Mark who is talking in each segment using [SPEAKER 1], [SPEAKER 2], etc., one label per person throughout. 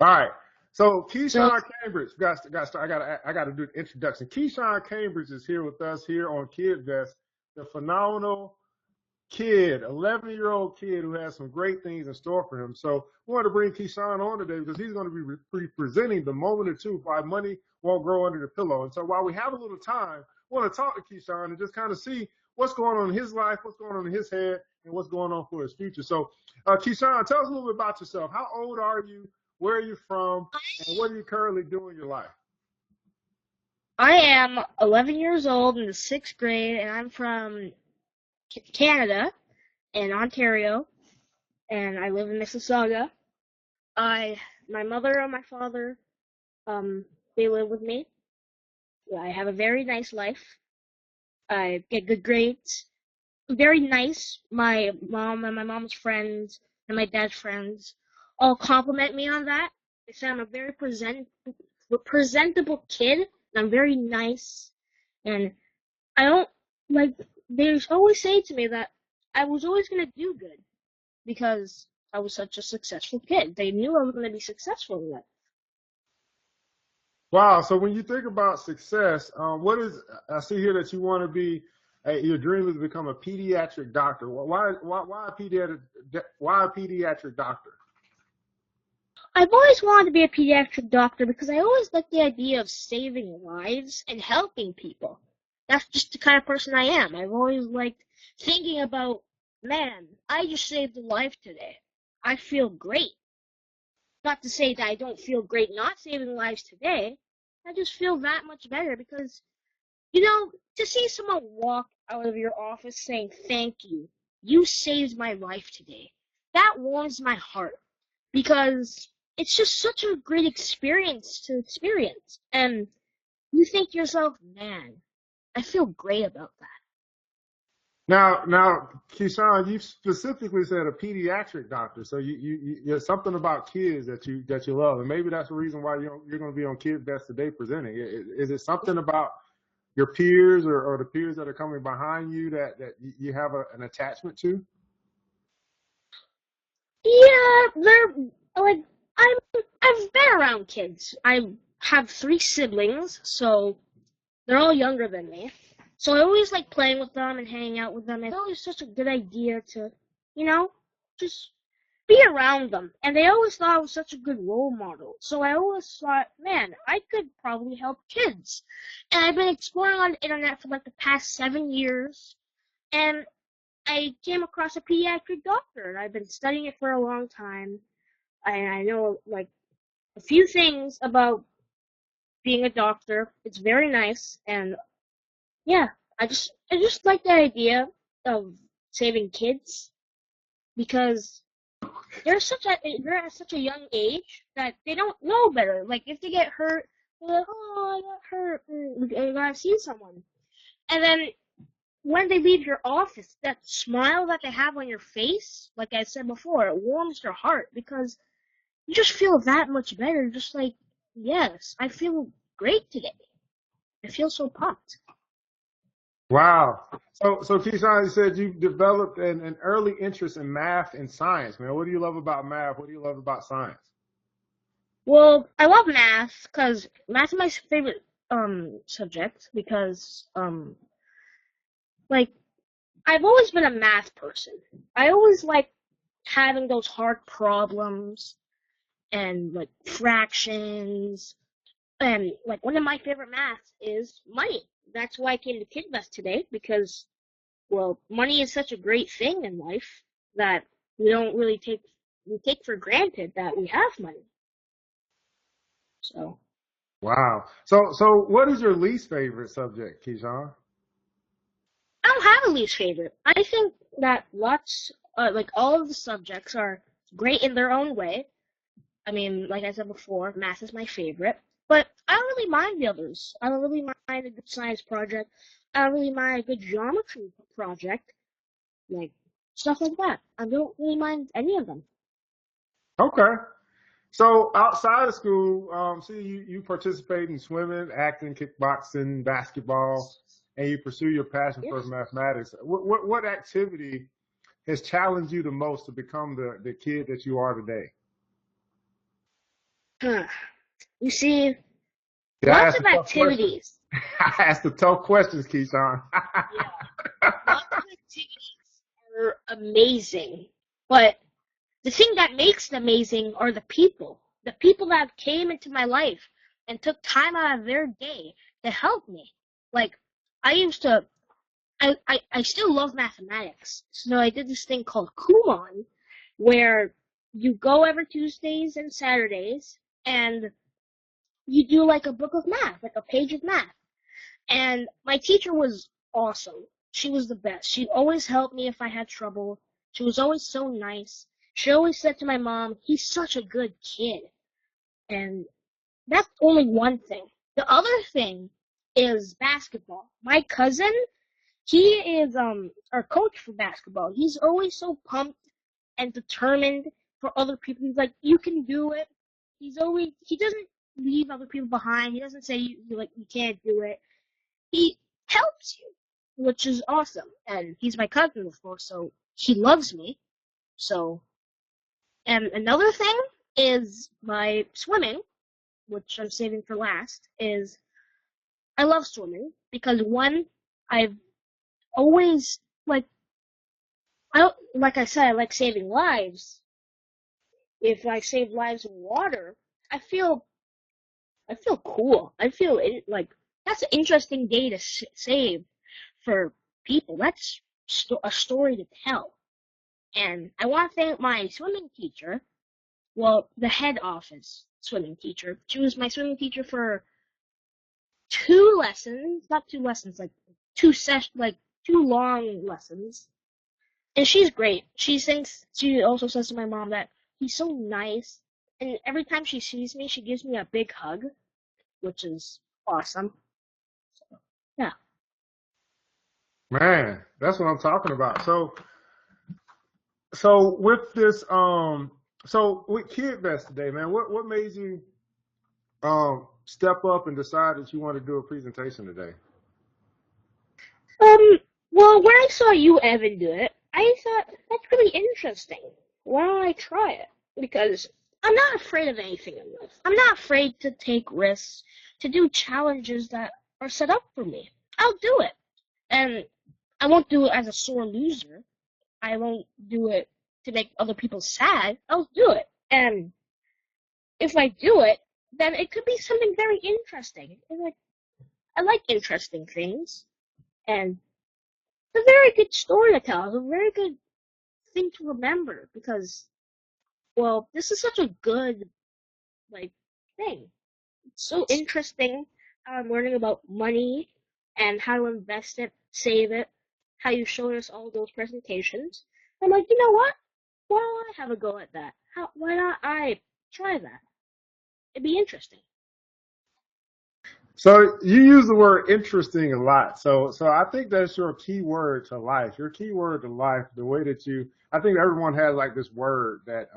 [SPEAKER 1] All right. So
[SPEAKER 2] So,
[SPEAKER 1] Keyshawn Cambridge, I got to do the introduction. Keyshawn Cambridge is here with us here on Kid Vest, the phenomenal kid, 11-year-old kid who has some great things in store for him. So we want to bring Keyshawn on today because he's going to be presenting the moment or two why money won't grow under the pillow. And so while we have a little time, we want to talk to Keyshawn and just kind of see what's going on in his life, what's going on in his head, and what's going on for his future. So, Keyshawn, tell us a little bit about yourself. How old are you? Where are you from? And what are you currently doing in your life?
[SPEAKER 2] I am 11 years old in the sixth grade, and I'm from Canada in Ontario, and I live in Mississauga. My mother and my father, they live with me. I have a very nice life. I get good grades. Very nice. My mom and my mom's friends and my dad's friends all compliment me on that. They say I'm a very presentable kid, and I'm very nice. And I don't like. They always say to me that I was always gonna do good because I was such a successful kid. They knew I was gonna be successful in that.
[SPEAKER 1] Wow. So when you think about success, what is, I see here that you want to be, your dream is to become a pediatric doctor. Why a pediatric doctor?
[SPEAKER 2] I've always wanted to be a pediatric doctor because I always liked the idea of saving lives and helping people. That's just the kind of person I am. I've always liked thinking about, man, I just saved a life today. I feel great. Not to say that I don't feel great not saving lives today. I just feel that much better because, to see someone walk out of your office saying, thank you, you saved my life today, that warms my heart because it's just such a great experience to experience. And you think to yourself, man, I feel great about that.
[SPEAKER 1] Now, Keyshawn, you specifically said a pediatric doctor. So there's something about kids that you love, and maybe that's the reason why you're going to be on Kid Best today presenting. Is it something about your peers or the peers that are coming behind you that you have an attachment to?
[SPEAKER 2] Yeah, they're like I'm. I've been around kids. I have three siblings, so they're all younger than me. So I always like playing with them and hanging out with them. It's always such a good idea to, you know, just be around them. And they always thought I was such a good role model. So I always thought, man, I could probably help kids. And I've been exploring on the internet for like the past 7 years. And I came across a pediatric doctor. And I've been studying it for a long time. And I know like a few things about being a doctor. It's very nice. And yeah, I just like the idea of saving kids because they're at such a young age that they don't know better. Like if they get hurt, they're like, oh, I got hurt. I've seen someone. And then when they leave your office, that smile that they have on your face, like I said before, it warms your heart because you just feel that much better. Just like, yes, I feel great today. I feel so pumped.
[SPEAKER 1] Wow. So Keyshawn, you said you developed an early interest in math and science, man. What do you love about math? What do you love about science?
[SPEAKER 2] Well, I love math because math is my favorite subject because like I've always been a math person. I always like having those hard problems and like fractions and like one of my favorite maths is money. That's why I came to KidVest today because well, money is such a great thing in life that we don't really take for granted that we have money. So
[SPEAKER 1] Wow. So what is your least favorite subject, Keyshawn?
[SPEAKER 2] I don't have a least favorite. I think that like all of the subjects are great in their own way. I mean, like I said before, math is my favorite, but I don't really mind the others. I don't really mind a good science project. I don't really mind a good geometry project, like stuff like that. I don't really mind any of them.
[SPEAKER 1] Okay. So outside of school, see you participate in swimming, acting, kickboxing, basketball, and you pursue your passion for
[SPEAKER 2] Yes.
[SPEAKER 1] mathematics. What activity has challenged you the most to become the kid that you are today?
[SPEAKER 2] Huh. You see,
[SPEAKER 1] Yeah, I
[SPEAKER 2] lots
[SPEAKER 1] asked
[SPEAKER 2] of
[SPEAKER 1] the tough questions.
[SPEAKER 2] activities.
[SPEAKER 1] I asked the tough questions, Keyshawn.
[SPEAKER 2] Yeah, lots of activities are amazing. But the thing that makes them amazing are the people. The people that came into my life and took time out of their day to help me. Like, I used to, I still love mathematics. So I did this thing called Kumon, where you go every Tuesdays and Saturdays and you do like a book of math, like a page of math. And my teacher was awesome. She was the best. She always helped me if I had trouble. She was always so nice. She always said to my mom, he's such a good kid. And that's only one thing. The other thing is basketball. My cousin, he is our coach for basketball. He's always so pumped and determined for other people. He's like, you can do it. He doesn't leave other people behind. He doesn't say you can't do it. He helps you, which is awesome. And he's my cousin, of course, so he loves me. So, and another thing is my swimming, which I'm saving for last, is I love swimming because one, I've always like I said, I like saving lives. If I save lives in water, I feel I feel cool. I feel like that's an interesting day to save for people. That's a story to tell. And I want to thank my swimming teacher, well, the head office swimming teacher. She was my swimming teacher for 2 lessons, not 2 lessons, like like 2 long lessons. And she's great. She also says to my mom that he's so nice. And every time she sees me, she gives me a big hug, which is awesome. Yeah.
[SPEAKER 1] Man, that's what I'm talking about. So with this, so with Kid Best today, man, what made you step up and decide that you want to do a presentation today?
[SPEAKER 2] Um, well, when I saw you, Evan, do it, I thought that's really interesting. Why don't I try it? Because I'm not afraid of anything in life. I'm not afraid to take risks, to do challenges that are set up for me. I'll do it. And I won't do it as a sore loser. I won't do it to make other people sad. I'll do it. And if I do it, then it could be something very interesting. And I like interesting things. And it's a very good story to tell. It's a very good thing to remember because, well, this is such a good like thing. It's so interesting how I'm learning about money and how to invest it, save it, how you showed us all those presentations. I'm like, you know what? Why don't I have a go at that? Why not I try that? It'd be interesting.
[SPEAKER 1] So you use the word interesting a lot. So I think that's your key word to life. Your key word to life, the way that I think everyone has like this word that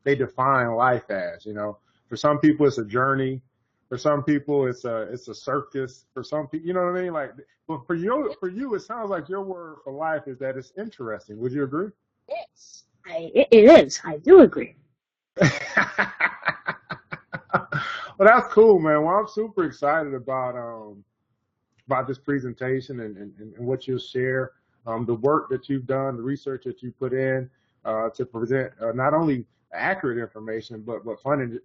[SPEAKER 1] they define life as. You know, for some people it's a journey. For some people it's a circus. For some people, you know what I mean? Like, but for you, it sounds like your word for life is that it's interesting. Would you agree?
[SPEAKER 2] Yes, it is. I do agree.
[SPEAKER 1] Well, that's cool, man. Well, I'm super excited about this presentation and what you'll share, the work that you've done, the research that you put in to present not only accurate information but fun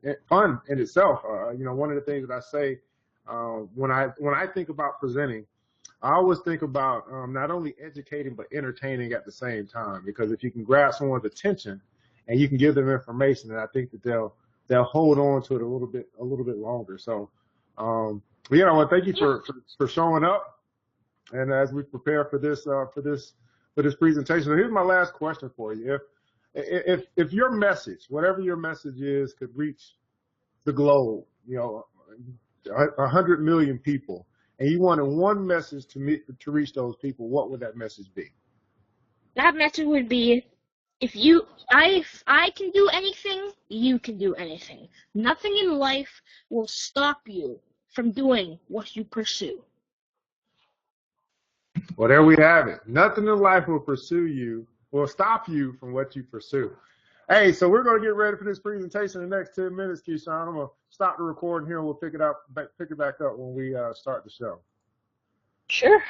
[SPEAKER 1] in itself. You know, one of the things that I say when I think about presenting, I always think about not only educating but entertaining at the same time. Because if you can grab someone's attention and you can give them information, then I think that they'll hold on to it a little bit longer. So, you know, well, thank you
[SPEAKER 2] Yeah.
[SPEAKER 1] for showing up. And as we prepare for this presentation, so here's my last question for you. If your message, whatever your message is, could reach the globe, you know, 100 million people, and you wanted one message to reach those people, what would that message be?
[SPEAKER 2] That message would be if I can do anything, you can do anything. Nothing in life will stop you from doing what you pursue.
[SPEAKER 1] Well, there we have it. Nothing in life will stop you from what you pursue. Hey, so we're going to get ready for this presentation in the next 10 minutes, Keyshawn. I'm going to stop the recording here and we'll pick it back up when we start the show.
[SPEAKER 2] Sure.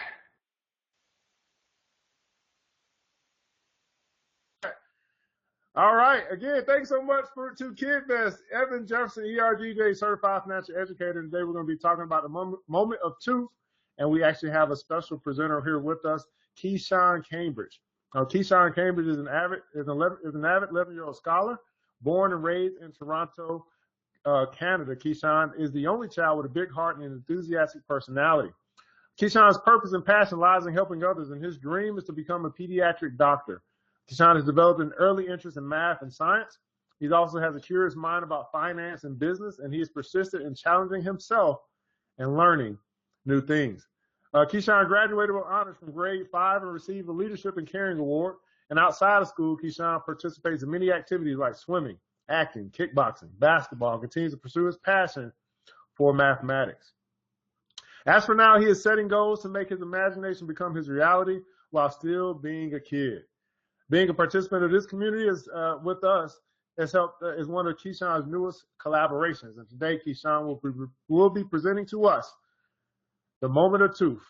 [SPEAKER 1] All right. Again, thanks so much to KidVest, Evan Jefferson, ERGJ, Certified Financial Educator. Today we're going to be talking about the moment of truth, and we actually have a special presenter here with us, Keyshawn Cambridge. Keyshawn Cambridge is an avid 11-year-old scholar, born and raised in Toronto, Canada. Keyshawn is the only child with a big heart and an enthusiastic personality. Keyshawn's purpose and passion lies in helping others, and his dream is to become a pediatric doctor. Keyshawn has developed an early interest in math and science. He also has a curious mind about finance and business, and he is persistent in challenging himself and learning new things. Keyshawn graduated with honors from grade 5 and received a Leadership and Caring Award. And outside of school, Keyshawn participates in many activities like swimming, acting, kickboxing, basketball, and continues to pursue his passion for mathematics. As for now, he is setting goals to make his imagination become his reality while still being a kid. Being a participant of this community with us is one of Keyshawn's newest collaborations. And today, Keyshawn will be presenting to us the moment of truth,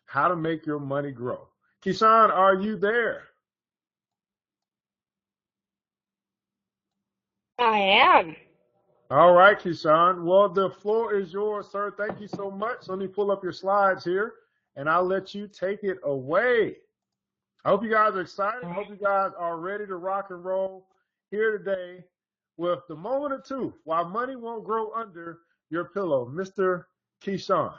[SPEAKER 1] how to make your money grow. Keyshawn, are you there?
[SPEAKER 2] I am.
[SPEAKER 1] All right, Keyshawn. Well, the floor is yours, sir. Thank you so much. Let me pull up your slides here, and I'll let you take it away. I hope you guys are excited. I hope you guys are ready to rock and roll here today with the moment of truth, why money won't grow under your pillow. Mr. Keyshawn.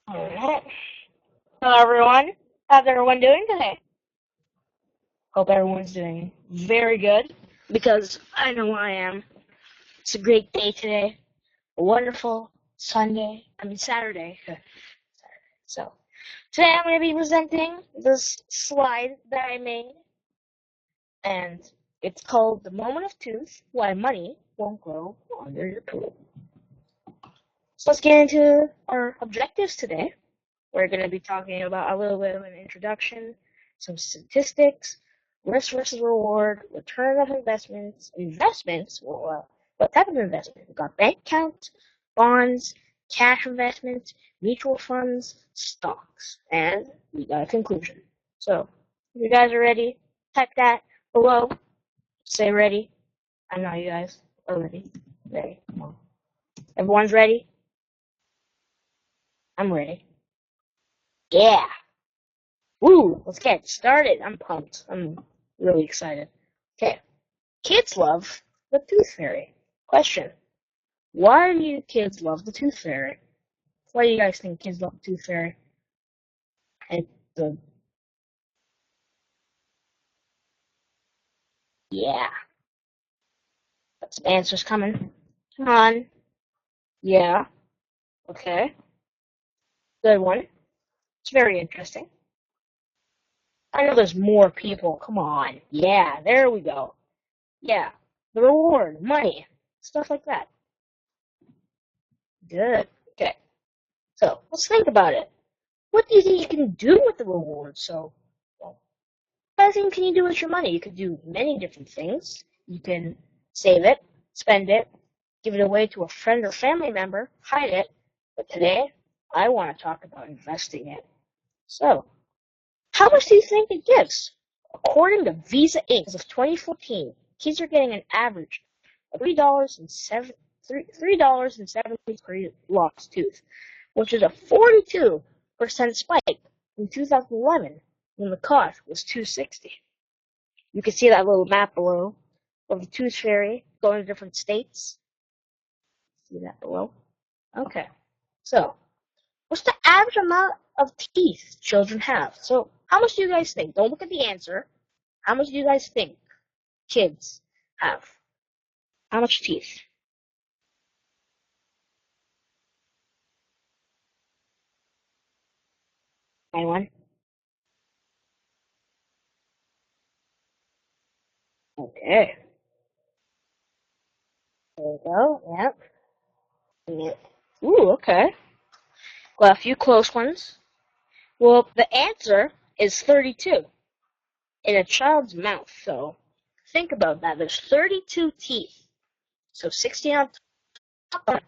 [SPEAKER 2] All right. Hello, everyone. How's everyone doing today? Hope everyone's doing very good, because I know I am. It's a great day today. A wonderful Saturday. So, today I'm going to be presenting this slide that I made, and it's called The Moment of Truth, Why Money Won't Grow Under Your Pillow. So let's get into our objectives today. We're going to be talking about a little bit of an introduction, some statistics, risk versus reward, return of investments, well, what type of investment? We've got bank accounts, bonds, cash investments, mutual funds, stocks, and we got a conclusion. So, if you guys are ready, type that below. Say ready. I know you guys are ready. Ready. Come on. Everyone's ready? I'm ready. Yeah. Woo! Let's get started. I'm pumped. I'm really excited. Okay. Kids love the Tooth Fairy. Question. Why do you kids love the Tooth Fairy? Why do you guys think kids love the Tooth Fairy? And the... Yeah. Got some answers coming. Come on. Yeah. Okay. Good one. It's very interesting. I know there's more people. Come on. Yeah, there we go. Yeah. The reward, money, stuff like that. Good. Okay. So, let's think about it. What do you think you can do with the reward? So, well, what thing can you do with your money? You can do many different things. You can save it, spend it, give it away to a friend or family member, hide it. But today, I want to talk about investing it. So, how much do you think it gives? According to Visa Inc. as of 2014, kids are getting an average of $3.70 per lost tooth, which is a 42% spike from 2011 when the cost was $2.60. You can see that little map below of the Tooth Fairy going to different states. See that below? Okay. So, what's the average amount of teeth children have? So, how much do you guys think? Don't look at the answer. How much do you guys think kids have? How much teeth? Anyone? Okay. There we go. Yep. Yep. Ooh, okay. Got a few close ones. Well, the answer is 32 in a child's mouth. So think about that. There's 32 teeth. So 60 on top.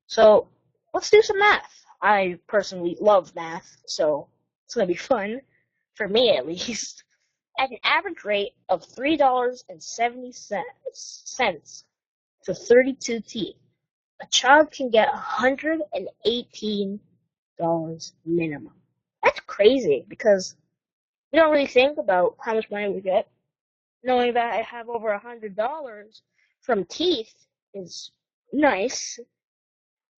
[SPEAKER 2] So let's do some math. I personally love math, so it's going to be fun, for me at least. At an average rate of $3.70 for 32 teeth, a child can get $118 minimum. That's crazy because we don't really think about how much money we get. Knowing that I have over $100 from teeth is nice.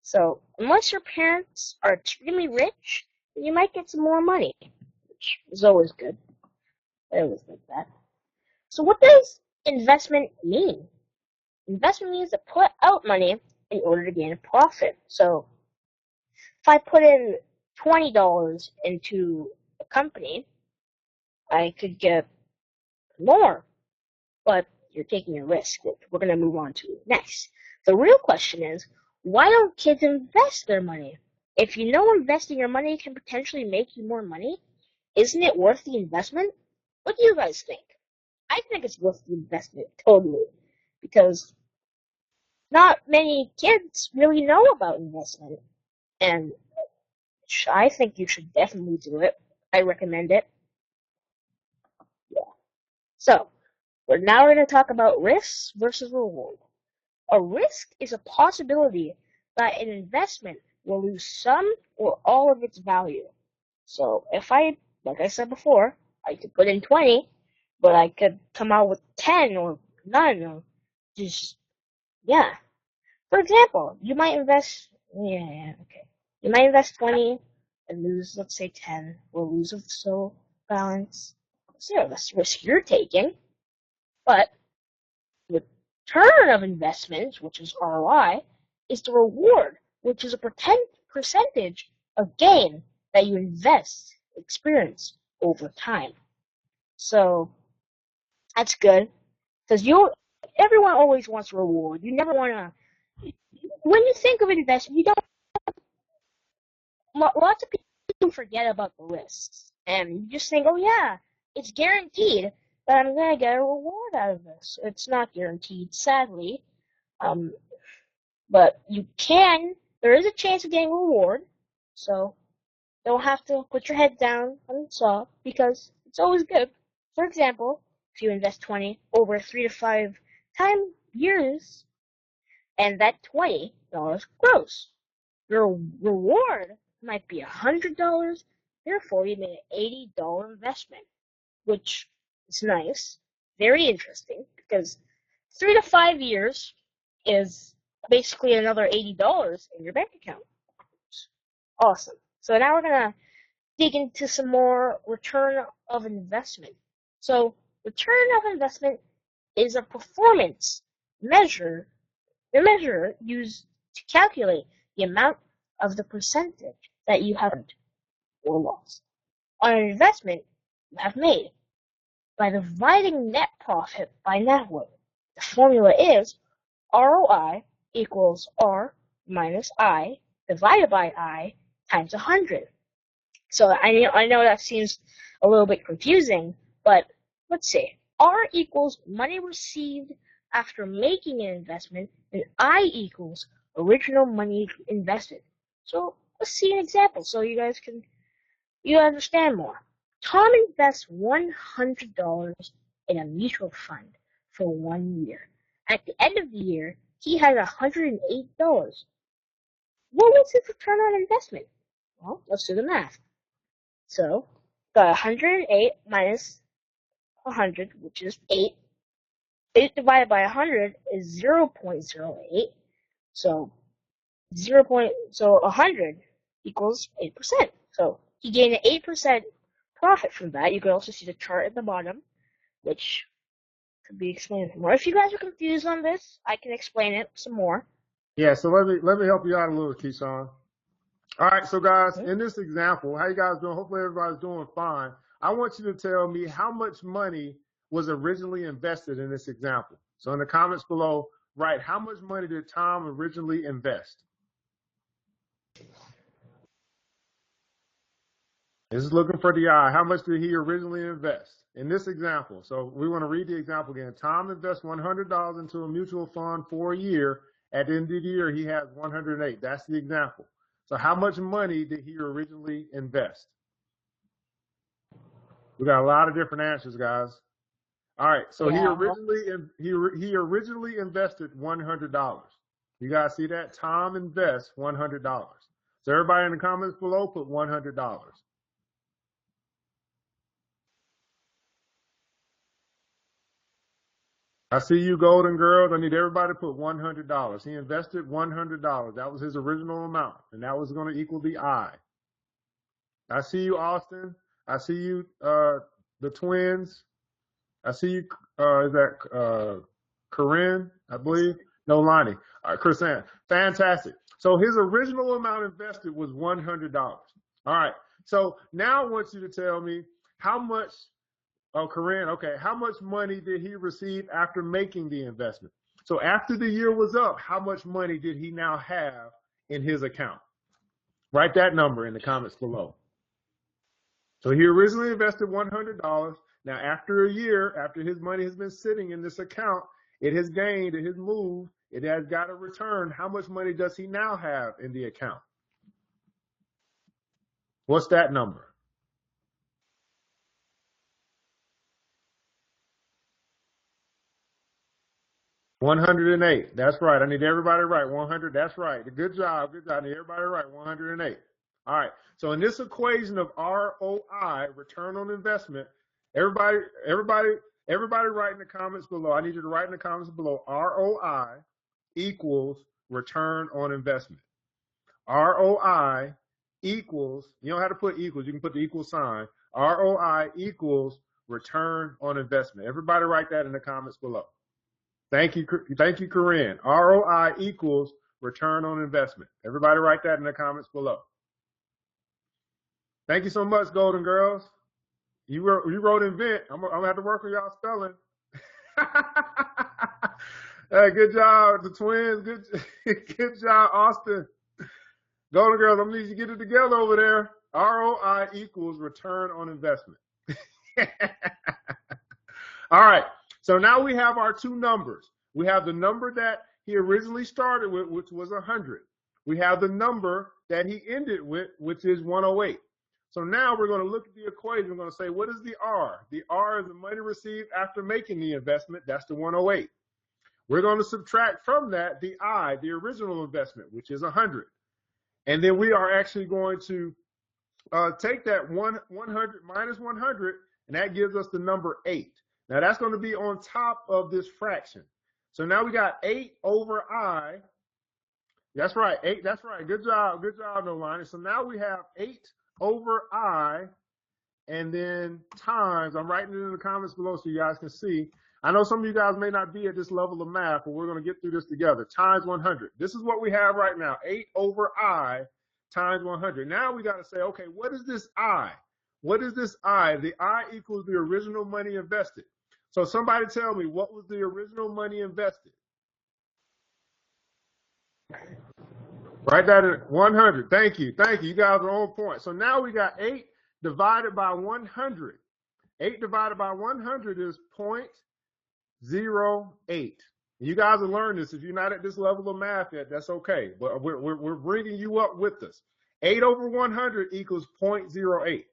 [SPEAKER 2] So, unless your parents are extremely rich, you might get some more money, which is always good. I always like that. So, what does investment mean? Investment means to put out money in order to gain a profit. So, if I put in $20 into a company, I could get more, but you're taking a risk, which we're going to move on to next. The real question is, why don't kids invest their money? If you know investing your money can potentially make you more money, isn't it worth the investment? What do you guys think? I think it's worth the investment, totally, because not many kids really know about investment, and I think you should definitely do it. I recommend it. Yeah. So, we're now going to talk about risks versus reward. A risk is a possibility that an investment will lose some or all of its value. So if like I said before, I could put in 20, but I could come out with 10 or none or just, yeah. For example, you might invest, okay. You might invest 20 and lose, let's say 10, or lose a so balance. So that's the risk you're taking, but return of investment, which is ROI, is the reward, which is a percentage of gain that you experience over time. So that's good because everyone always wants reward. You never want to. When you think of investment, you don't. Lots of people forget about the risks, and you just think, "Oh yeah, it's guaranteed that I'm gonna get a reward out of this." It's not guaranteed, sadly. But there is a chance of getting a reward, so don't have to put your head down on the saw because it's always good. For example, if you invest 20 over 3 to 5 years, and that $20 grows, your reward might be $100, therefore you made an $80 investment, which is nice, very interesting, because 3 to 5 years is basically another $80 in your bank account. Awesome. So now we're going to dig into some more return of investment. So return of investment is a performance measure used to calculate the amount of the percentage that you have earned or lost on an investment you have made by dividing net profit by net worth. The formula is ROI equals R minus I divided by I times 100. So I know that seems a little bit confusing, but let's see. R equals money received after making an investment, and I equals original money invested. So let's see an example so you guys you understand more. Tom invests $100 in a mutual fund for 1 year. At the end of the year, he has $108. What was his return on investment? Well, let's do the math. So, got 108 minus 100, which is 8. 8 divided by 100 is 0.08. So, 100 equals 8%. So, he gained an 8% profit from that. You can also see the chart at the bottom, which could be explained more. If you guys are confused on this, I can explain it some more.
[SPEAKER 1] Yeah, so let me help you out a little, Keyshawn. All right, so guys, in this example, how you guys doing? Hopefully everybody's doing fine. I want you to tell me how much money was originally invested in this example. So in the comments below, write how much money did Tom originally invest? This is looking for the I. How much did he originally invest in this example? So we want to read the example again. Tom invests $100 into a mutual fund for a year. At the end of the year, he has 108. That's the example. So how much money did he originally invest? We got a lot of different answers, guys. All right. So he originally invested $100. You guys see that? Tom invests $100. So everybody in the comments below put $100. I see you, Golden Girls. I need everybody to put $100. He invested $100. That was his original amount, and that was going to equal the I. I see you, Austin. I see you, the twins. I see you, is that Corinne, I believe? No, Lonnie. All right, Chris Ann. Fantastic. So his original amount invested was $100. All right. So now I want you to tell me how much. Oh, Corinne, okay. How much money did he receive after making the investment? So after the year was up, how much money did he now have in his account? Write that number in the comments below. So he originally invested $100. Now, after a year, after his money has been sitting in this account, it has gained, it has moved, it has got a return. How much money does he now have in the account? What's that number? $108. That's right. I need everybody right. 100. That's right. Good job. Good job. I need everybody right. 108. All right. So in this equation of ROI, return on investment, everybody write in the comments below. I need you to write in the comments below. ROI equals return on investment. ROI equals, you don't have to put equals. You can put the equal sign. ROI equals return on investment. Everybody write that in the comments below. Thank you, Corinne. ROI equals return on investment. Everybody write that in the comments below. Thank you so much, Golden Girls. You wrote invent. I'm gonna have to work on y'all spelling. Hey, good job, the twins. Good job, Austin. Golden Girls, I'm gonna need you to get it together over there. ROI equals return on investment. All right. So now we have our two numbers. We have the number that he originally started with, which was 100. We have the number that he ended with, which is 108. So now we're going to look at the equation. We're going to say, what is the R? The R is the money received after making the investment. That's the 108. We're going to subtract from that the I, the original investment, which is 100. And then we are actually going to take that 100 minus 100, and that gives us the number 8. Now that's going to be on top of this fraction. So now we got 8 over I. That's right, 8. That's right. Good job, Nolani. So now we have 8 over I, and then times. I'm writing it in the comments below so you guys can see. I know some of you guys may not be at this level of math, but we're going to get through this together. Times 100. This is what we have right now. 8 over I times 100. Now we got to say, okay, what is this I? What is this I? The I equals the original money invested. So somebody tell me, what was the original money invested? Write that in 100. Thank you. You guys are on point. So now we got 8 divided by 100. 8 divided by 100 is 0.08. You guys will learn this. If you're not at this level of math yet, that's okay. But we're bringing you up with us. 8 over 100 equals 0.08.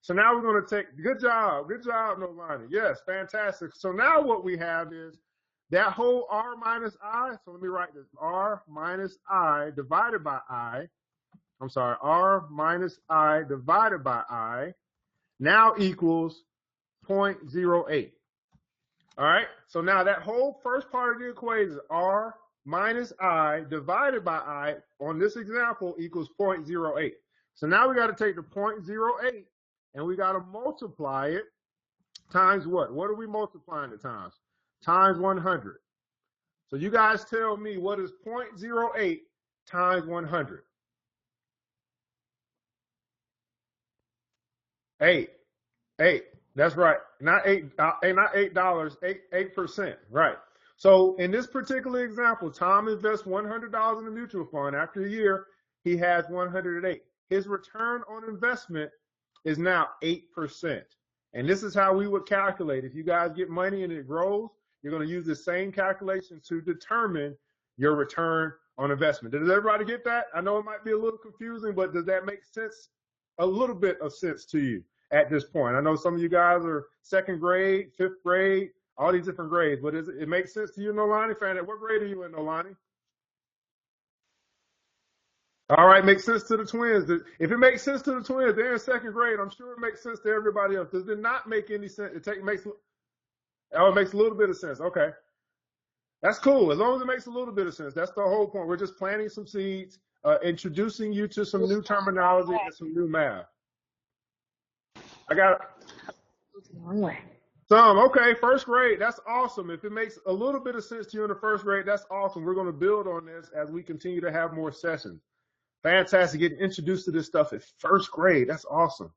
[SPEAKER 1] So now we're going to take, good job, Nolani. Yes, fantastic. So now what we have is that whole R minus I. So let me write this. R minus I divided by I. I'm sorry, R minus I divided by I now equals 0.08. All right, so now that whole first part of the equation, R minus I divided by I, on this example, equals 0.08. So now we got to take the 0.08 and we got to multiply it times what? What are we multiplying it times? Times 100. So you guys tell me, what is 0.08 times 100? 8. That's right. Not $8, not $8, 8%. Right. So in this particular example, Tom invests $100 in a mutual fund. After a year, he has 108. His return on investment is now 8%. And this is how we would calculate. If you guys get money and it grows, you're going to use the same calculation to determine your return on investment. Does everybody get that? I know it might be a little confusing, but does that make sense? A little bit of sense to you at this point? I know some of you guys are second grade, fifth grade, all these different grades, but it makes sense to you, Nolani? What grade are you in, Nolani? All right, makes sense to the twins. If it makes sense to the twins, they're in second grade. I'm sure it makes sense to everybody else. Does it not make any sense? It makes a little bit of sense. Okay, that's cool. As long as it makes a little bit of sense, that's the whole point. We're just planting some seeds, introducing you to some new terminology and some new math. I got
[SPEAKER 2] One way.
[SPEAKER 1] some. Okay, first grade. That's awesome. If it makes a little bit of sense to you in the first grade, that's awesome. We're going to build on this as we continue to have more sessions. Fantastic getting introduced to this stuff at first grade. That's awesome.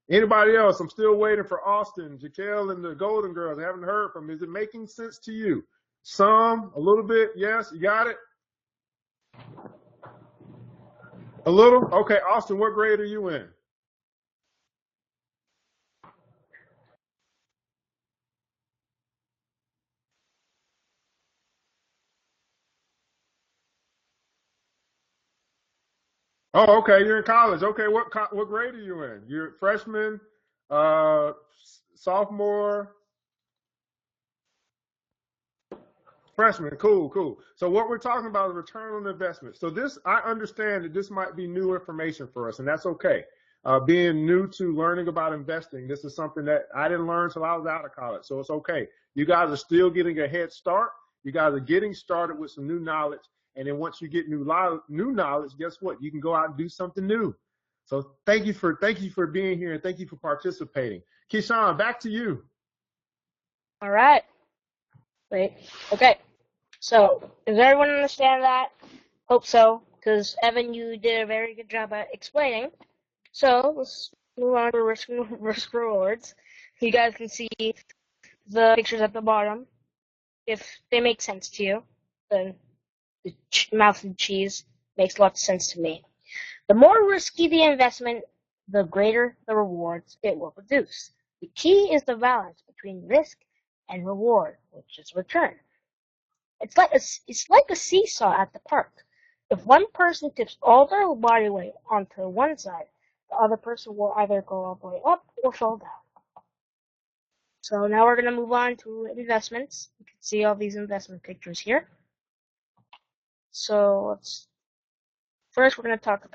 [SPEAKER 1] Anybody else? I'm still waiting for Austin, Jaquel, and the Golden Girls. I haven't heard from them. Is it making sense to you? Some, a little bit. Yes, you got it? A little? Okay, Austin, what grade are you in? Oh, okay, you're in college. Okay, what grade are you in? You're freshman, uh, sophomore, freshman. Cool, cool. So what we're talking about is return on investment. So this, I understand that this might be new information for us, and that's okay. Being new to learning about investing, this is something that I didn't learn until I was out of college, so it's okay. You guys are still getting a head start. You guys are getting started with some new knowledge, and then once you get new knowledge, guess what? You can go out and do something new. So thank you for being here, and thank you for participating. Keyshawn, back to you.
[SPEAKER 2] All right. Wait. Okay. So, does everyone understand that? Hope so, because Evan, you did a very good job at explaining. So, let's move on to risk rewards. You guys can see the pictures at the bottom. If they make sense to you, then the mouth and cheese makes lots of sense to me. The more risky the investment, the greater the rewards it will produce. The key is the balance between risk and reward, which is return. It's like a seesaw at the park. If one person tips all their body weight onto one side, the other person will either go all the way up or fall down. So now we're going to move on to investments. You can see all these investment pictures here. So first we're going to talk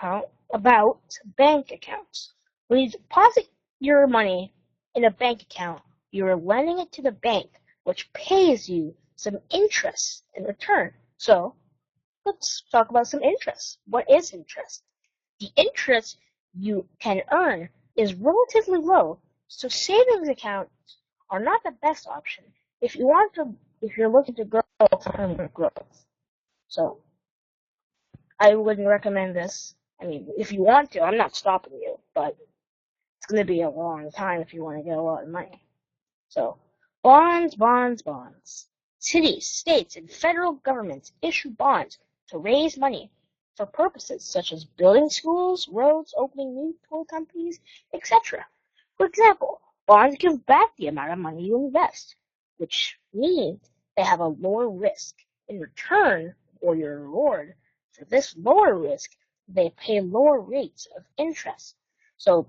[SPEAKER 2] about bank accounts. When you deposit your money in a bank account, you're lending it to the bank, which pays you some interest in return. So let's talk about some interest. What is interest? The interest you can earn is relatively low, so savings accounts are not the best option if you're looking to grow permanent growth. So I wouldn't recommend this. I mean, if you want to, I'm not stopping you, but it's going to be a long time if you want to get a lot of money. So bonds. Cities, states, and federal governments issue bonds to raise money for purposes such as building schools, roads, opening new toy companies, etc. For example, bonds give back the amount of money you invest, which means they have a lower risk. In return for your reward for this lower risk, they pay lower rates of interest. So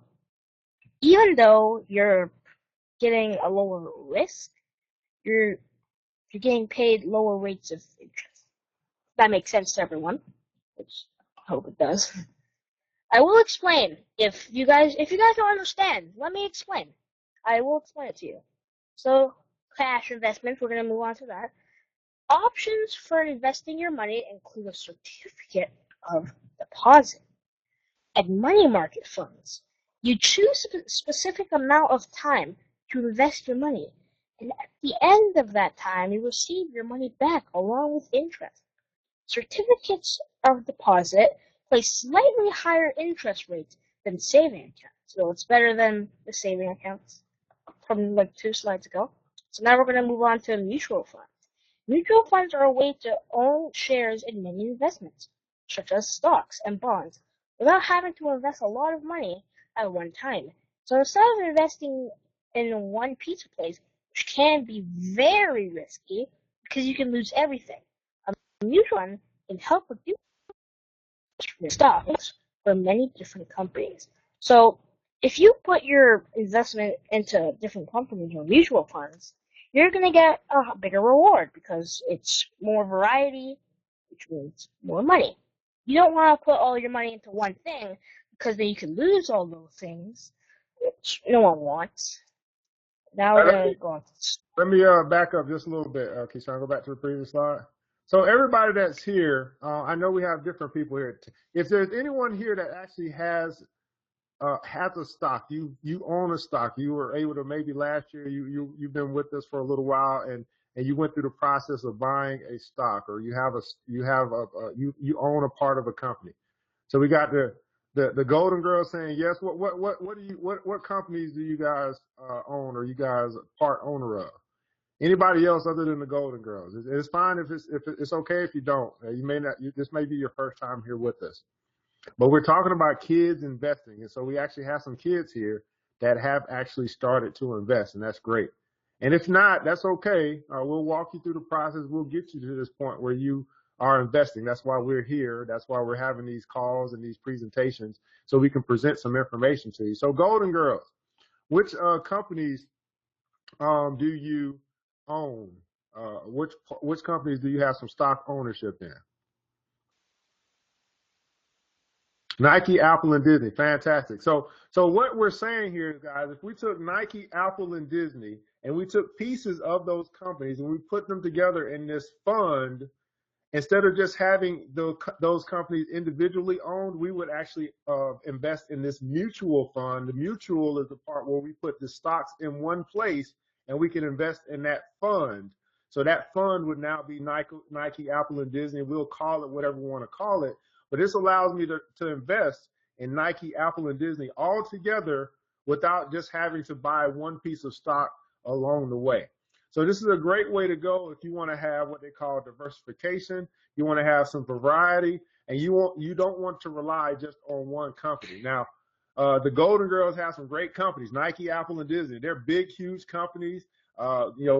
[SPEAKER 2] even though you're getting a lower risk, you're getting paid lower rates of interest. That makes sense to everyone, which I hope it does. I will explain. If you guys don't understand, let me explain. I will explain it to you. So, cash investments, we're going to move on to that. Options for investing your money include a certificate of deposit and money market funds. You choose a specific amount of time to invest your money, and at the end of that time, you receive your money back along with interest. Certificates of deposit pay slightly higher interest rates than saving accounts, so it's better than the saving accounts from like 2 slides ago. So now we're going to move on to mutual funds. Mutual funds are a way to own shares in many investments, such as stocks and bonds, without having to invest a lot of money at one time. So instead of investing in one pizza place, which can be very risky because you can lose everything, a mutual fund can help reduce stocks for many different companies. So if you put your investment into different companies or mutual funds, you're going to get a bigger reward because it's more variety, which means more money. You don't want to put all your money into one thing because then you can lose all those things, which no one wants. Now we're going to go on.
[SPEAKER 1] Let me back up just a little bit, Keyshawn. Go back to the previous slide. So everybody that's here, I know we have different people here. If there's anyone here that actually has a stock, you own a stock, you were able to, maybe last year you've been with us for a little while and you went through the process of buying a stock, or you own a part of a company. So we got the Golden Girls saying yes. What companies do you guys own, or you guys part owner of? Anybody else other than the Golden Girls? It's fine if it's okay if you don't. You may not. This may be your first time here with us. But we're talking about kids investing, and so we actually have some kids here that have actually started to invest, and that's great. And if not, that's okay. We'll walk you through the process. We'll get you to this point where you are investing. That's why we're here. That's why we're having these calls and these presentations, so we can present some information to you. So Golden Girls, which companies do you own? Which companies do you have some stock ownership in? Nike, Apple, and Disney. Fantastic. So what we're saying here, guys, if we took Nike, Apple, and Disney, and we took pieces of those companies and we put them together in this fund, instead of just having those companies individually owned, we would actually invest in this mutual fund. The mutual is the part where we put the stocks in one place and we can invest in that fund. So that fund would now be Nike, Apple, and Disney. We'll call it whatever we want to call it. But this allows me to invest in Nike, Apple, and Disney all together without just having to buy one piece of stock along the way. So this is a great way to go if you want to have what they call diversification. You want to have some variety, and you don't want to rely just on one company. Now, the Golden Girls have some great companies, Nike, Apple, and Disney. They're big, huge companies.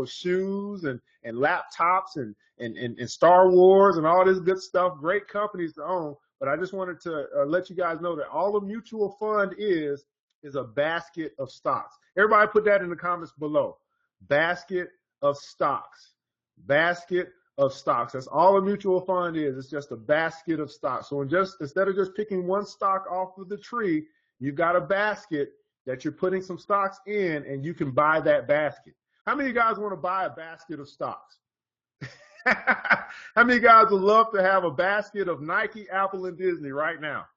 [SPEAKER 1] Shoes and laptops and Star Wars and all this good stuff. Great companies to own. But I just wanted to let you guys know that all a mutual fund is a basket of stocks. Everybody put that in the comments below. Basket of stocks. Basket of stocks. That's all a mutual fund is. It's just a basket of stocks. So instead of just picking one stock off of the tree, you've got a basket that you're putting some stocks in, and you can buy that basket. How many of you guys want to buy a basket of stocks? How many of you guys would love to have a basket of Nike, Apple, and Disney right now?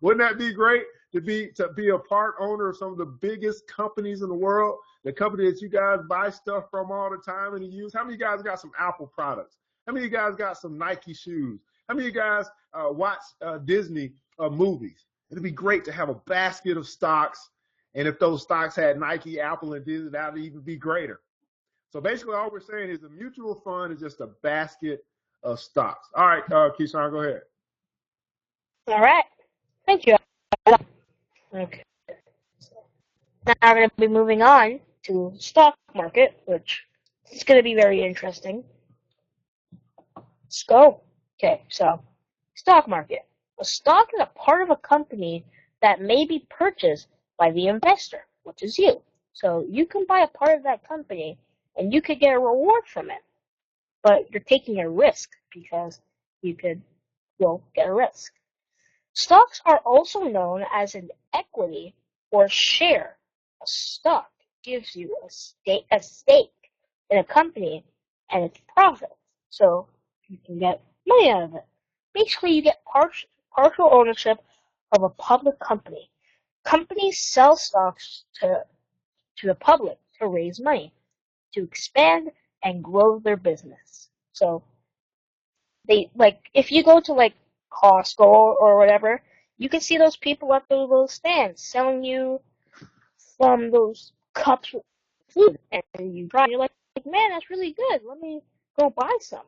[SPEAKER 1] Wouldn't that be great to be a part owner of some of the biggest companies in the world? The company that you guys buy stuff from all the time and you use. How many of you guys got some Apple products? How many of you guys got some Nike shoes? How many of you guys watch Disney movies? It'd be great to have a basket of stocks. And if those stocks had Nike, Apple, and Disney, that would even be greater. So basically all we're saying is a mutual fund is just a basket of stocks. All right, Keyshawn, go ahead.
[SPEAKER 2] All right. Thank you. Okay. Now we're going to be moving on to stock market, which is going to be very interesting. Let's go. Okay, so stock market. A stock is a part of a company that may be purchased by the investor, which is you. So you can buy a part of that company and you could get a reward from it. But you're taking a risk because you could, get a risk. Stocks are also known as an equity or share. A stock gives you a stake in a company and its profits. So you can get money out of it. Basically, you get partial ownership of a public company. Companies sell stocks to the public to raise money, to expand and grow their business. So if you go to Costco or whatever, you can see those people at those little stands selling you from those cups of food, and you try, and you're like, man, that's really good. Let me go buy some.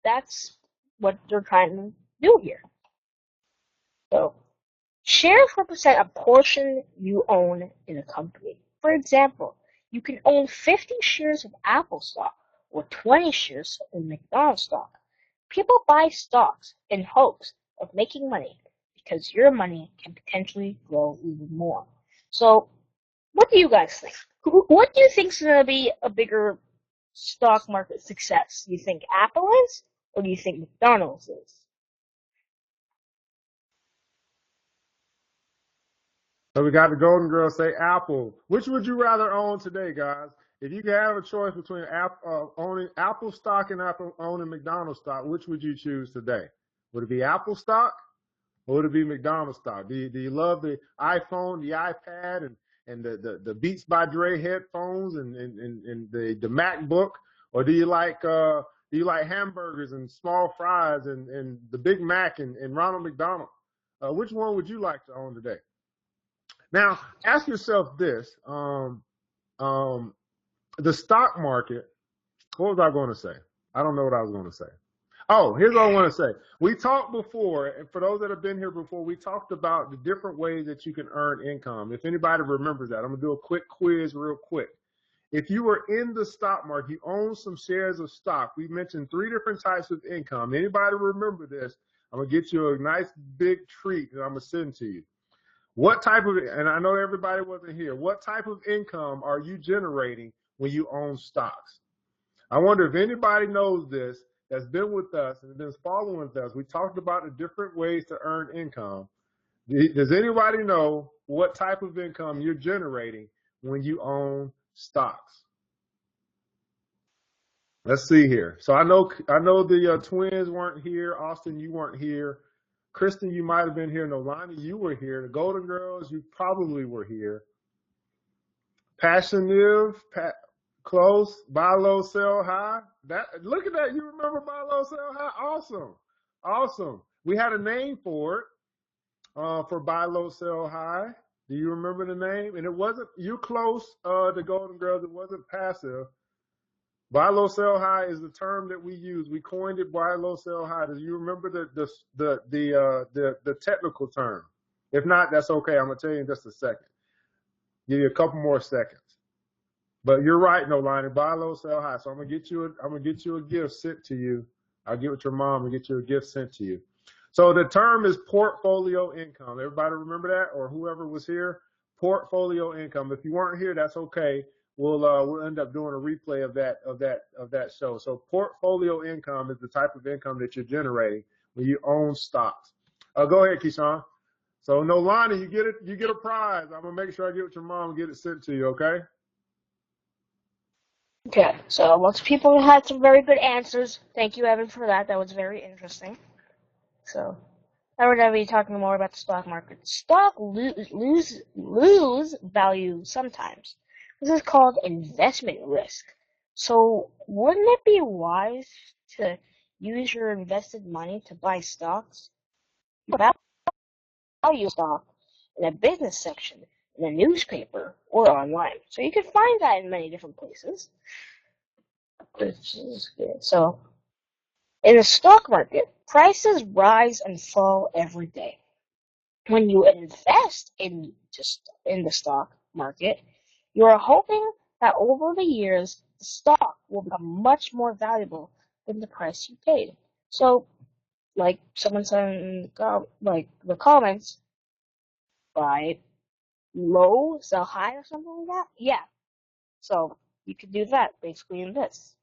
[SPEAKER 2] That's what they're trying to do here. So Shares represent a portion you own in a company. For example, you can own 50 shares of Apple stock or 20 shares of McDonald's stock. People buy stocks in hopes of making money because your money can potentially grow even more. So, what do you guys think? What do you think is going to be a bigger stock market success? Do you think Apple is, or do you think McDonald's is?
[SPEAKER 1] So we got the Golden Girls say Apple. Which would you rather own today, guys? If you could have a choice between owning Apple stock and owning McDonald's stock, which would you choose today? Would it be Apple stock or would it be McDonald's stock? Do you love the iPhone, the iPad, and the Beats by Dre headphones and the MacBook, or do you like hamburgers and small fries and the Big Mac and Ronald McDonald? Which one would you like to own today? Now, ask yourself this: the stock market. What was I going to say? I don't know what I was going to say. Oh, here's what I want to say. We talked before, and for those that have been here before, we talked about the different ways that you can earn income. If anybody remembers that, I'm going to do a quick quiz real quick. If you were in the stock market, you own some shares of stock. We mentioned 3 different types of income. Anybody remember this? I'm going to get you a nice big treat that I'm going to send to you. What type of, and I know everybody wasn't here, what type of income are you generating when you own stocks? I wonder if anybody knows this that's been with us and been following with us. We talked about the different ways to earn income. Does anybody know what type of income you're generating when you own stocks? Let's see here. So I know the twins weren't here. Austin, you weren't here. Kristen, you might have been here. Nolani, you were here. The Golden Girls, you probably were here. Passioneer, close. Buy low, sell high. Look at that. You remember buy low, sell high? Awesome. Awesome. We had a name for it, for buy low, sell high. Do you remember the name? And it wasn't, you close, the Golden Girls. It wasn't passive. Buy low, sell high is the term that we use. We coined it. Buy low, sell high. Do you remember the technical term? If not, that's okay. I'm gonna tell you in just a second. Give you a couple more seconds. But you're right, Nolani. Buy low, sell high. So I'm gonna get you a gift sent to you. I'll get with your mom and get you a gift sent to you. So the term is portfolio income. Everybody remember that, or whoever was here? Portfolio income. If you weren't here, that's okay. We'll end up doing a replay of that show. So portfolio income is the type of income that you're generating when you own stocks. Go ahead, Keyshawn. So Nolani, you get a prize. I'm gonna make sure I get with your mom and get it sent to you, okay?
[SPEAKER 2] Okay, so lots of people had some very good answers. Thank you, Evan, for that. That was very interesting. So now we're going to be talking more about the stock market. Stock lose value sometimes. This is called investment risk. So wouldn't it be wise to use your invested money to buy stocks? Value stock in a business section, in a newspaper, or online. So you can find that in many different places. Which is good. So in the stock market, prices rise and fall every day. When you invest in the stock market, you are hoping that over the years the stock will become much more valuable than the price you paid. So, like someone said in the comments, buy low, sell high, or something like that. Yeah. So you could do that basically in this.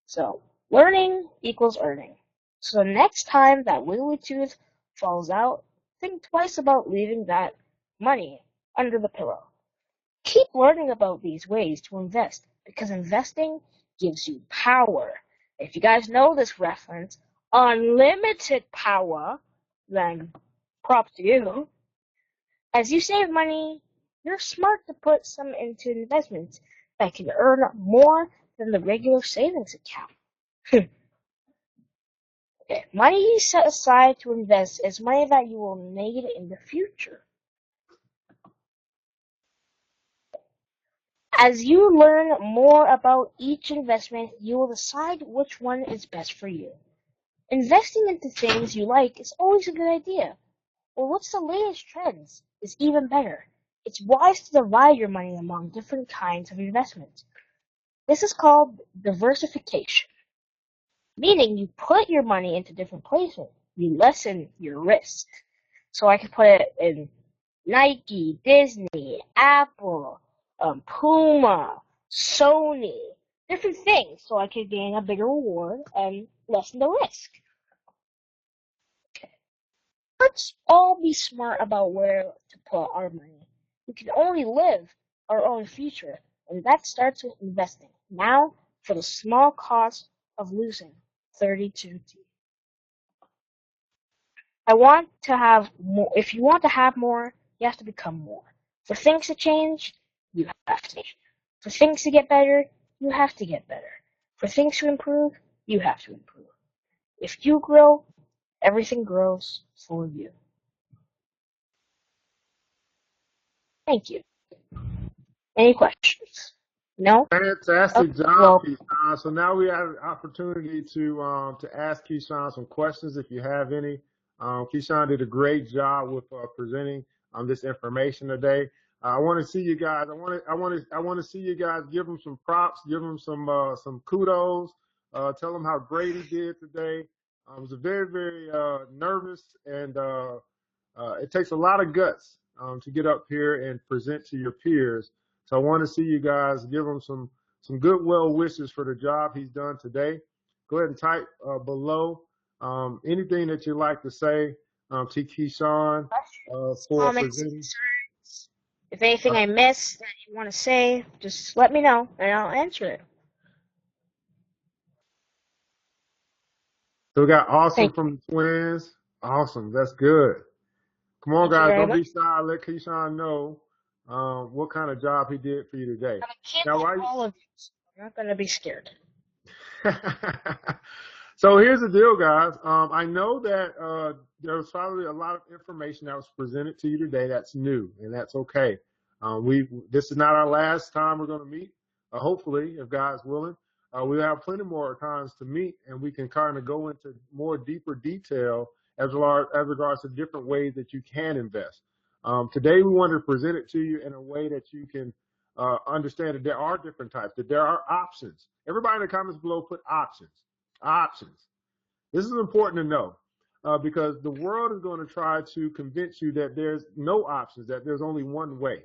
[SPEAKER 2] So learning equals earning. So next time that wiggly tooth falls out, think twice about leaving that money under the pillow. Keep learning about these ways to invest because investing gives you power. If you guys know this reference, unlimited power, then props to you. As you save money, you're smart to put some into investments that can earn more than the regular savings account. Okay, money you set aside to invest is money that you will need in the future. As you learn more about each investment, you will decide which one is best for you. Investing into things you like is always a good idea. Or what's the latest trends is even better. It's wise to divide your money among different kinds of investments. This is called diversification, meaning you put your money into different places. You lessen your risk. So I could put it in Nike, Disney, Apple, Puma, Sony, different things, so I could gain a bigger reward and lessen the risk. Let's all be smart about where to put our money. We can only live our own future, and that starts with investing. Now, for the small cost of losing 32 teeth. I want to have more. If you want to have more, you have to become more. For things to change, you have to change. For things to get better, you have to get better. For things to improve, you have to improve. If you grow, everything grows for you. Thank you. Any questions? No?
[SPEAKER 1] Fantastic job,
[SPEAKER 2] Well,
[SPEAKER 1] Keyshawn. So now we have an opportunity to ask Keyshawn some questions if you have any. Keyshawn did a great job with presenting this information today. I want to see you guys. I want to see you guys give him some props, give him some kudos, tell him how great he did today. It was a very nervous and it takes a lot of guts to get up here and present to your peers. So I want to see you guys give him some good well wishes for the job he's done today. Go ahead and type below anything that you'd like to say to Keyshawn for
[SPEAKER 2] comments,
[SPEAKER 1] presenting.
[SPEAKER 2] concerns. If anything I missed that you want to say, just let me know and I'll answer it.
[SPEAKER 1] So we got awesome
[SPEAKER 2] Thank
[SPEAKER 1] from the twins. Awesome, that's good. Come on,
[SPEAKER 2] Thank you
[SPEAKER 1] guys,
[SPEAKER 2] very
[SPEAKER 1] don't be
[SPEAKER 2] much.
[SPEAKER 1] shy. Let Keyshawn know what kind of job he did for you today.
[SPEAKER 2] I'm a kid
[SPEAKER 1] Now,
[SPEAKER 2] like
[SPEAKER 1] why you,
[SPEAKER 2] all of you, so I'm not going to be scared.
[SPEAKER 1] So here's the deal, guys. I know that there was probably a lot of information that was presented to you today that's new, and that's okay. This is not our last time we're going to meet. Hopefully, if God's willing, we'll have plenty more times to meet, and we can kind of go into more deeper detail as regards to different ways that you can invest. Today, we wanted to present it to you in a way that you can understand that there are different types, that there are options. Everybody in the comments below put options. Options. This is important to know because the world is going to try to convince you that there's no options, that there's only one way.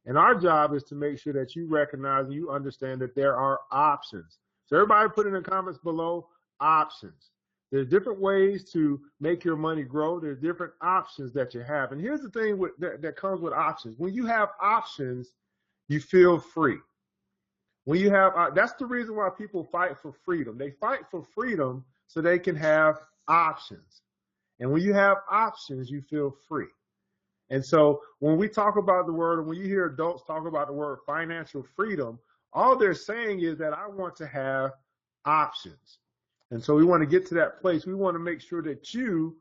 [SPEAKER 1] And our job is to make sure that you recognize and you understand that there are options. So everybody put in the comments below options. There's different ways to make your money grow. There's different options that you have. And here's the thing that comes with options. When you have options, you feel free. When you have, that's the reason why people fight for freedom. They fight for freedom so they can have options. And when you have options, you feel free. And so when we talk about the word, when you hear adults talk about the word financial freedom, all they're saying is that I want to have options. And so we want to get to that place. We want to make sure that you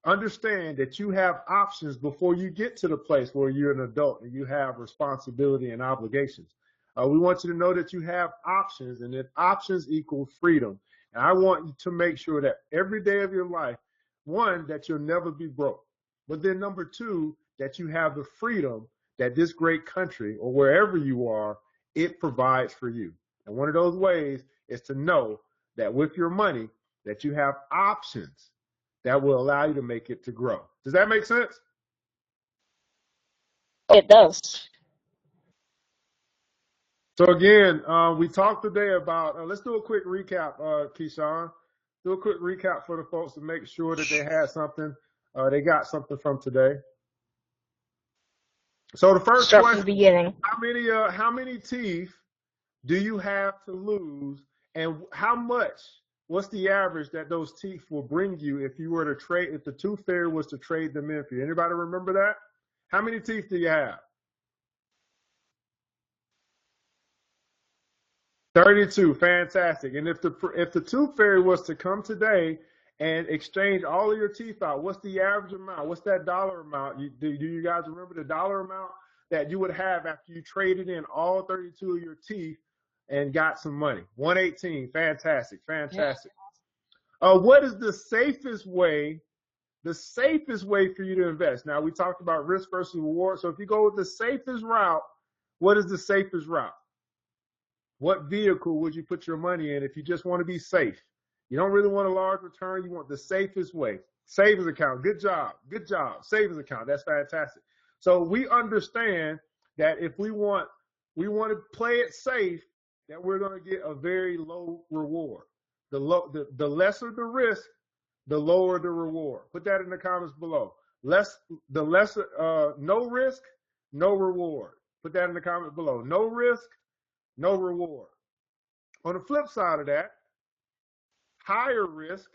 [SPEAKER 1] understand that you have options before you get to the place where you're an adult and you have responsibility and obligations. We want you to know that you have options and that options equal freedom. And I want you to make sure that every day of your life, one, that you'll never be broke. But then number two, that you have the freedom that this great country or wherever you are, it provides for you. And one of those ways is to know that with your money, that you have options that will allow you to make it to grow. Does that make sense?
[SPEAKER 2] It does.
[SPEAKER 1] So again, we talked today about, let's do a quick recap, Keyshawn. Do a quick recap for the folks to make sure that they had something, they got something from today. So the first
[SPEAKER 2] Start
[SPEAKER 1] question,
[SPEAKER 2] from the beginning.
[SPEAKER 1] how many teeth do you have to lose, and how much, what's the average that those teeth will bring you if you were to trade, if the tooth fairy was to trade them in for you? Anybody remember that? How many teeth do you have? 32, fantastic. And if the tooth fairy was to come today and exchange all of your teeth out, what's the average amount? What's that dollar amount? Do you guys remember the dollar amount that you would have after you traded in all 32 of your teeth and got some money? 118, fantastic, fantastic. What is the safest way? The safest way for you to invest. Now we talked about risk versus reward. So if you go with the safest route, what is the safest route? What vehicle would you put your money in if you just want to be safe? You don't really want a large return. You want the safest way. Savings account. Good job. Good job. Savings account. That's fantastic. So we understand that if we want to play it safe, that we're going to get a very low reward. The lesser the risk, the lower the reward. Put that in the comments below. No risk, no reward. Put that in the comments below. No risk, no reward. On the flip side of that, higher risk,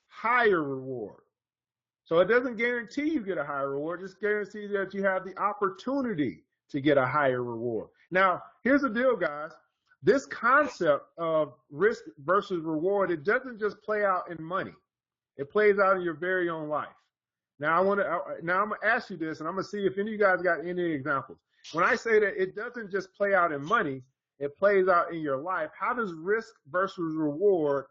[SPEAKER 1] higher reward. So it doesn't guarantee you get a higher reward, just guarantees that you have the opportunity to get a higher reward. Now, here's the deal, guys. This concept of risk versus reward, it doesn't just play out in money. It plays out in your very own life. Now, I'm gonna ask you this, and I'm gonna see if any of you guys got any examples. When I say that it doesn't just play out in money, it plays out in your life. How does risk versus reward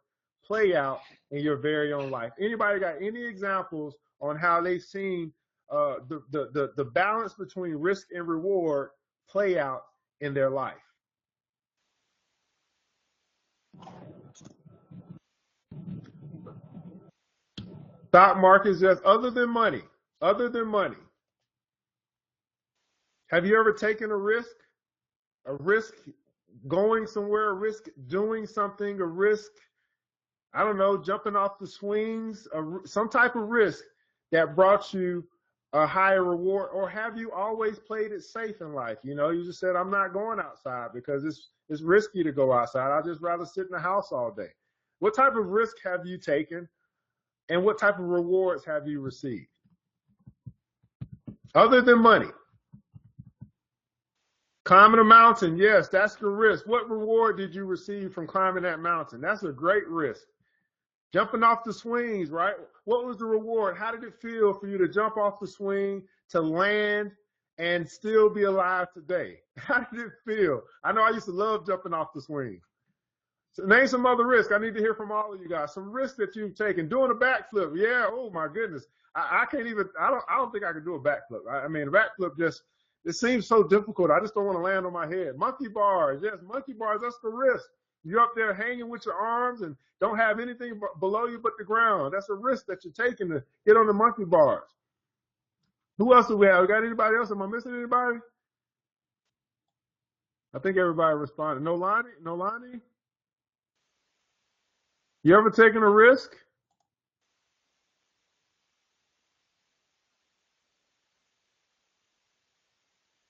[SPEAKER 1] play out in your very own life? Anybody got any examples on how they've seen the balance between risk and reward play out in their life? Stock market, just other than money. Have you ever taken a risk? A risk going somewhere, a risk doing something, a risk, I don't know, jumping off the swings, some type of risk that brought you a higher reward? Or have you always played it safe in life? You know, you just said, I'm not going outside because it's risky to go outside. I'd just rather sit in the house all day. What type of risk have you taken? And what type of rewards have you received? Other than money. Climbing a mountain, yes, that's the risk. What reward did you receive from climbing that mountain? That's a great risk. Jumping off the swings, right? What was the reward? How did it feel for you to jump off the swing, to land, and still be alive today? How did it feel? I know I used to love jumping off the swing. So name some other risks. I need to hear from all of you guys. Some risks that you've taken. Doing a backflip. Yeah. Oh my goodness. I can't even. I don't think I can do a backflip. I mean, a backflip just. It seems so difficult. I just don't want to land on my head. Monkey bars. Yes, monkey bars. That's the risk. You're up there hanging with your arms and don't have anything below you but the ground. That's a risk that you're taking to get on the monkey bars. Who else do we have? We got anybody else? Am I missing anybody? I think everybody responded. Nolani? You ever taken a risk?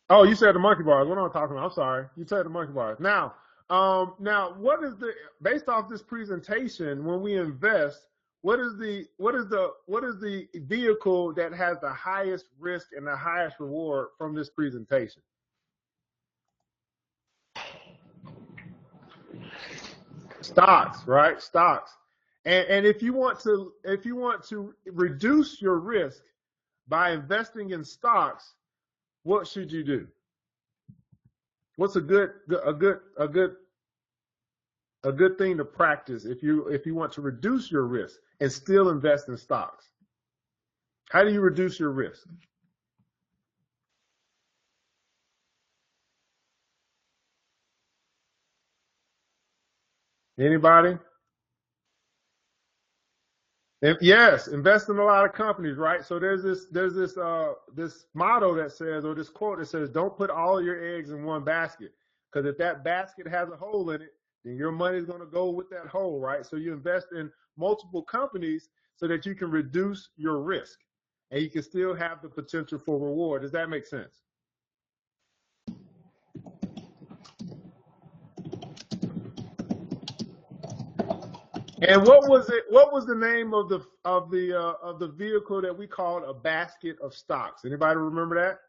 [SPEAKER 1] Oh, you said the monkey bars. What am I talking about? I'm sorry. You said the monkey bars. Now, what is based off this presentation, when we invest, what is the vehicle that has the highest risk and the highest reward from this presentation? Stocks, right? Stocks. And if you want to reduce your risk by investing in stocks, what should you do? What's a good thing to practice if you want to reduce your risk and still invest in stocks? How do you reduce your risk? Anybody? Yes, invest in a lot of companies, right? So there's this motto that says, or this quote that says, don't put all your eggs in one basket. Because if that basket has a hole in it, then your money is going to go with that hole, right? So you invest in multiple companies so that you can reduce your risk and you can still have the potential for reward. Does that make sense? And what was it? What was the name of the vehicle that we called a basket of stocks? Anybody remember that?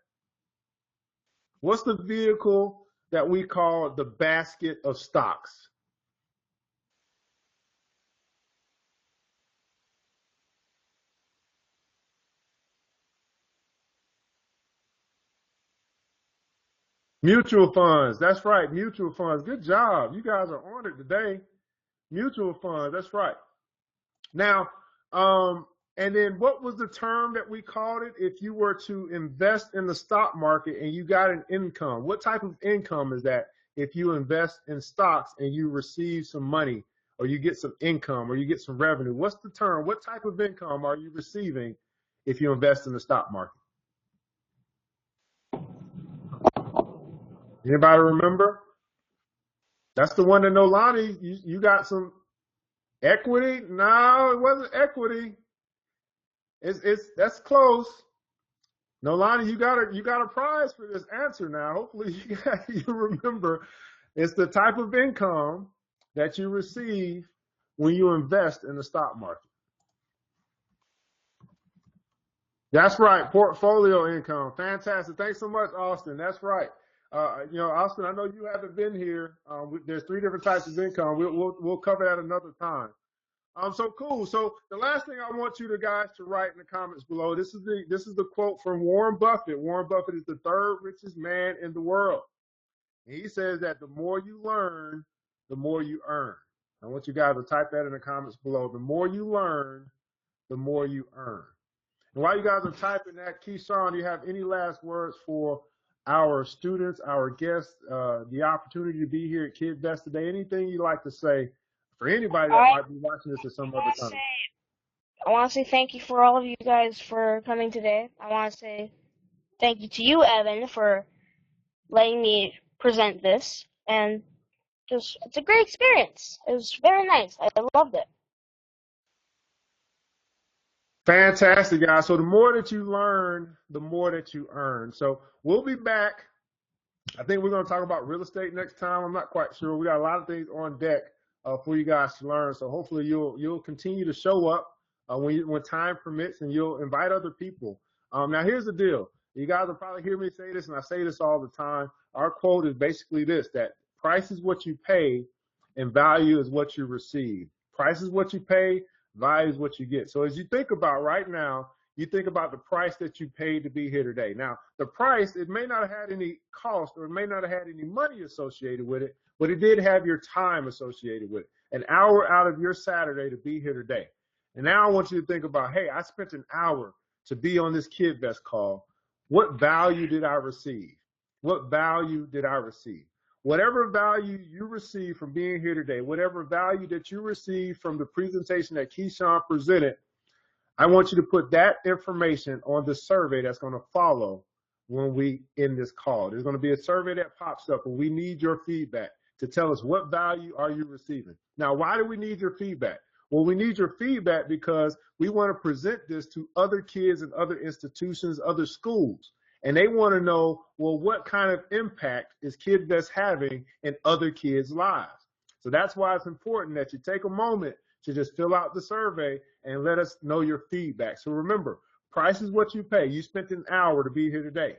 [SPEAKER 1] What's the vehicle that we call the basket of stocks? Mutual funds. That's right. Mutual funds. Good job. You guys are on it today. Mutual funds. That's right. Now, and then what was the term that we called it? If you were to invest in the stock market and you got an income, what type of income is that? If you invest in stocks and you receive some money, or you get some income, or you get some revenue, what's the term? What type of income are you receiving if you invest in the stock market? Anybody remember? That's the one that Nolani, you got some equity? No, it wasn't equity. That's close. Nolani, you got a prize for this answer now. Hopefully you remember. It's the type of income that you receive when you invest in the stock market. That's right, portfolio income. Fantastic. Thanks so much, Austin. That's right. Austin, I know you haven't been here. There's 3 different types of income. We'll cover that another time. So cool. So the last thing I want you guys to write in the comments below. This is the quote from Warren Buffett. Warren Buffett is the 3rd richest man in the world. And he says that the more you learn, the more you earn. I want you guys to type that in the comments below. The more you learn, the more you earn. And while you guys are typing that, Keyshawn, do you have any last words for our students, our guests, the opportunity to be here at KidVest today? Anything you'd like to say for anybody that might be watching this at some other time?
[SPEAKER 2] I want to say thank you for all of you guys for coming today. I want to say thank you to you, Evan, for letting me present this. And it's a great experience. It was very nice. I loved it.
[SPEAKER 1] Fantastic, guys. So the more that you learn, the more that you earn. So we'll be back. I think we're going to talk about real estate next time. I'm not quite sure. We got a lot of things on deck for you guys to learn. So hopefully you'll continue to show up when time permits, and you'll invite other people. Now here's the deal. You guys will probably hear me say this, and I say this all the time. Our quote is basically this: that price is what you pay, and value is what you receive. Price is what you pay, value is what you get. So as you think about right now, you think about the price that you paid to be here today. Now, the price, it may not have had any cost, or it may not have had any money associated with it, but it did have your time associated with it. An hour out of your Saturday to be here today. And now I want you to think about, hey, I spent an hour to be on this KidVest call. What value did I receive? What value did I receive? Whatever value you receive from being here today, whatever value that you receive from the presentation that Keyshawn presented, I want you to put that information on the survey that's going to follow when we end this call. There's going to be a survey that pops up, and we need your feedback to tell us what value are you receiving. Now, why do we need your feedback? Well, we need your feedback because we want to present this to other kids and other institutions, other schools. And they want to know, well, what kind of impact is KidVest having in other kids' lives? So that's why it's important that you take a moment to just fill out the survey and let us know your feedback. So remember, price is what you pay. You spent an hour to be here today.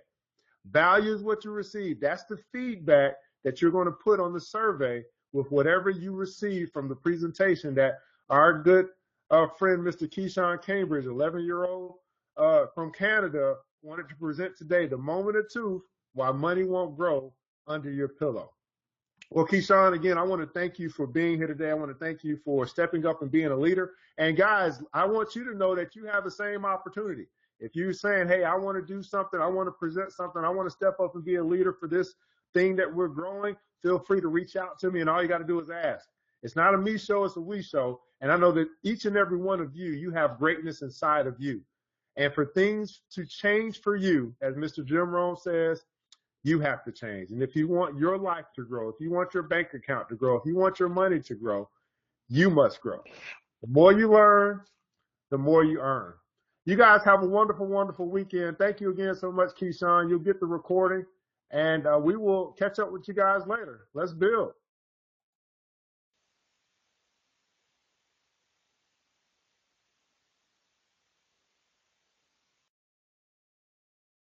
[SPEAKER 1] Value is what you receive. That's the feedback that you're going to put on the survey with whatever you receive from the presentation that our good friend, Mr. Keyshawn Cambridge, 11-year-old from Canada, wanted to present today. The moment of truth, why money won't grow under your pillow. Well, Keyshawn, again, I want to thank you for being here today. I want to thank you for stepping up and being a leader. And guys, I want you to know that you have the same opportunity. If you're saying, hey, I want to do something, I want to present something, I want to step up and be a leader for this thing that we're growing, feel free to reach out to me, and all you got to do is ask. It's not a me show, it's a we show. And I know that each and every one of you, you have greatness inside of you. And for things to change for you, as Mr. Jim Rohn says, you have to change. And if you want your life to grow, if you want your bank account to grow, if you want your money to grow, you must grow. The more you learn, the more you earn. You guys have a wonderful, wonderful weekend. Thank you again so much, Keyshawn. You'll get the recording, and we will catch up with you guys later. Let's build.